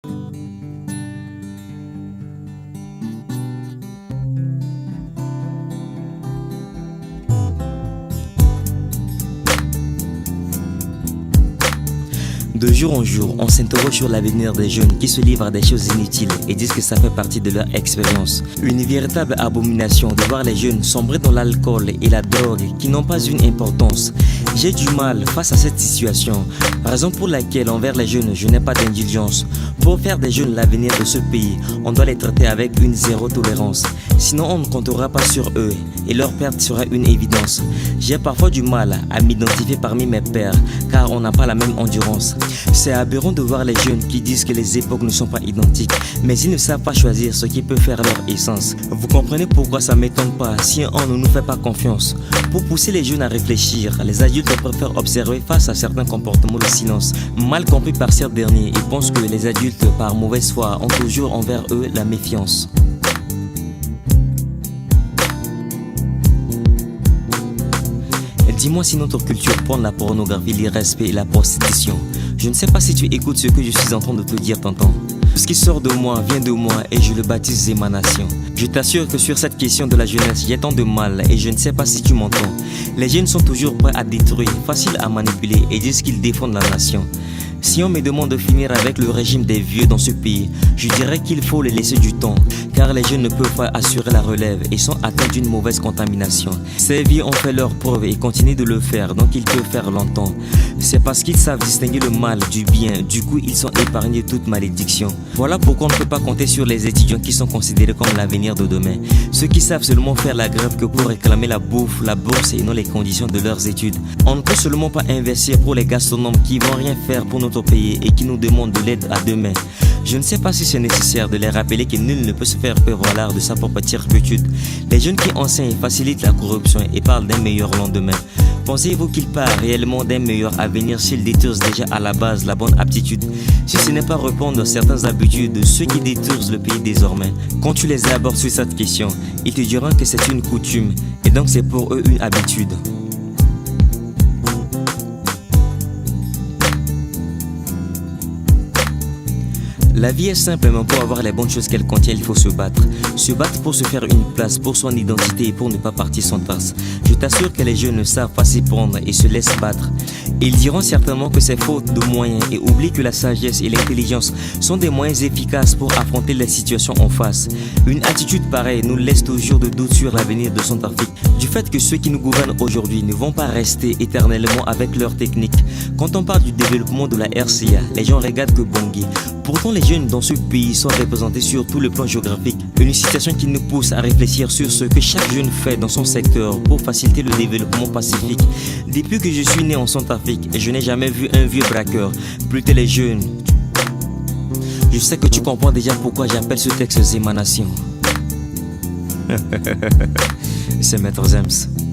De jour en jour, on s'interroge sur l'avenir des jeunes qui se livrent à des choses inutiles et disent que ça fait partie de leur expérience. Une véritable abomination de voir les jeunes sombrer dans l'alcool et la drogue qui n'ont pas une importance. J'ai du mal face à cette situation, raison pour laquelle envers les jeunes je n'ai pas d'indulgence. Pour faire des jeunes l'avenir de ce pays, on doit les traiter avec une zéro tolérance. Sinon on ne comptera pas sur eux et leur perte sera une évidence. J'ai parfois du mal à m'identifier parmi mes pairs car on n'a pas la même endurance. C'est aberrant de voir les jeunes qui disent que les époques ne sont pas identiques, mais ils ne savent pas choisir ce qui peut faire leur essence. Vous comprenez pourquoi ça m'étonne pas si on ne nous fait pas confiance. Pour pousser les jeunes à réfléchir, les adultes préfèrent observer face à certains comportements le silence. Mal compris par ces derniers, ils pensent que les adultes par mauvaise foi ont toujours envers eux la méfiance. Dis-moi si notre culture prend la pornographie, l'irrespect et la prostitution. Je ne sais pas si tu écoutes ce que je suis en train de te dire, tonton. Ce qui sort de moi vient de moi et je le baptise émanation. Je t'assure que sur cette question de la jeunesse, j'ai tant de mal et je ne sais pas si tu m'entends. Les jeunes sont toujours prêts à détruire, faciles à manipuler et disent qu'ils défendent la nation. Si on me demande de finir avec le régime des vieux dans ce pays, je dirais qu'il faut les laisser du temps, car les jeunes ne peuvent pas assurer la relève et sont atteints d'une mauvaise contamination. Ces vieux ont fait leur preuve et continuent de le faire, donc ils peuvent faire longtemps. C'est parce qu'ils savent distinguer le mal du bien, du coup ils sont épargnés de toute malédiction. Voilà pourquoi on ne peut pas compter sur les étudiants qui sont considérés comme l'avenir de demain. Ceux qui savent seulement faire la grève que pour réclamer la bouffe, la bourse et non les conditions de leurs études. On ne peut seulement pas investir pour les gastronomes qui vont rien faire pour notre pays et qui nous demandent de l'aide à demain. Je ne sais pas si c'est nécessaire de les rappeler que nul ne peut se faire prévaloir de sa propre turpitude. Les jeunes qui enseignent facilitent la corruption et parlent d'un meilleur lendemain. Pensez-vous qu'ils parlent réellement d'un meilleur avenir s'ils détruisent déjà à la base la bonne aptitude? Si ce n'est pas répondre à certaines habitudes de ceux qui détruisent le pays désormais. Quand tu les abordes sur cette question, ils te diront que c'est une coutume et donc c'est pour eux une habitude. La vie est simple, mais pour avoir les bonnes choses qu'elle contient, il faut se battre. Se battre pour se faire une place, pour son identité et pour ne pas partir sans trace. Je t'assure que les jeunes ne savent pas s'y prendre et se laissent battre. Ils diront certainement que c'est faute de moyens et oublient que la sagesse et l'intelligence sont des moyens efficaces pour affronter les situations en face. Une attitude pareille nous laisse toujours de doute sur l'avenir de Centrafrique. Du fait que ceux qui nous gouvernent aujourd'hui ne vont pas rester éternellement avec leurs techniques. Quand on parle du développement de la RCA, les gens regardent que Bangui. Pourtant les jeunes dans ce pays sont représentés sur tout le plan géographique. Une situation qui nous pousse à réfléchir sur ce que chaque jeune fait dans son secteur pour faciliter le développement pacifique. Depuis que je suis né en Centrafrique, je n'ai jamais vu un vieux braqueur. Plutôt les jeunes. Je sais que tu comprends déjà pourquoi j'appelle ce texte émanation. C'est Maître Zems.